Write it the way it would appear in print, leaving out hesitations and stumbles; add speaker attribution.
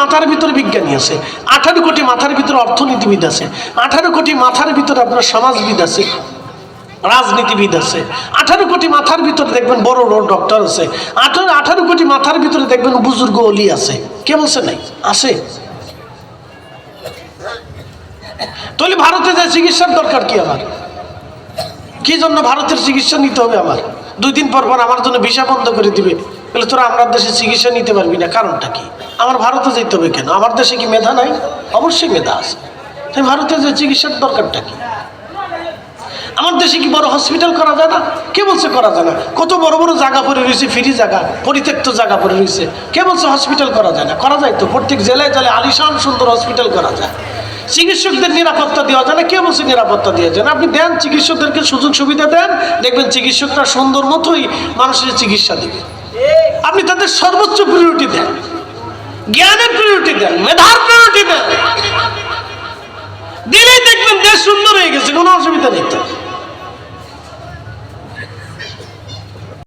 Speaker 1: মাথার ভিতরে বিজ্ঞানী আছে, 18 কোটি মাথার ভিতরে অর্থনীতিবিদ আছে, 18 কোটি মাথার ভিতরে আপনার সমাজবিদ আছে, রাজনীতিবিদ আছে, 18 কোটি মাথার ভিতরে দেখবেন বড় বড় ডক্টর আছে, 18 কোটি মাথার ভিতরে দেখবেন বুজুর্গ অলি আছে। কে বলছে নাই? আছে। তাহলে ভারতে যে চিকিৎসার দরকার কি আমার? কি জন্য ভারতের চিকিৎসা নিতে হবে আমার? 2 দিন পর পর আমার জন্য ভিসা বন্ধ করে দিবে, বলে তোরা আমার দেশে চিকিৎসা নিতে পারবি না। কারণটা কি? আমার ভারতে যেতে হবে কেন? আমার দেশে কি মেধা নাই? অবশ্যই মেধা আছে। তাই ভারতে যে চিকিৎসার দরকারটা কি? আমার দেশে কি বড় হসপিটাল করা যায় না? কে বলছে করা যায় না? কত বড় বড় জায়গা পড়ে রয়েছে, ফ্রি জায়গা, পরিত্যক্ত জায়গা পড়ে রয়েছে। কে বলছে হসপিটাল করা যায় না? করা যায় তো। প্রত্যেক জেলায় জেলায় আলিশান সুন্দর হসপিটাল করা যায়। চিকিৎসকদের নিরাপত্তা দেওয়া যায় না? কে বলছে নিরাপত্তা দেওয়া যায় না? আপনি দেন, চিকিৎসকদেরকে সুযোগ সুবিধা দেন, দেখবেন চিকিৎসকরা সুন্দর মতোই মানুষের চিকিৎসা দেবে। আপনি তাদের সর্বোচ্চ প্রায়োরিটি দেন, জ্ঞানের প্রায়োরিটি দেন, মেধার প্রায়োরিটি দেন, দিলেই দেখবেন দেশ সুন্দর হয়ে গেছে, কোনো অসুবিধা নেই তো।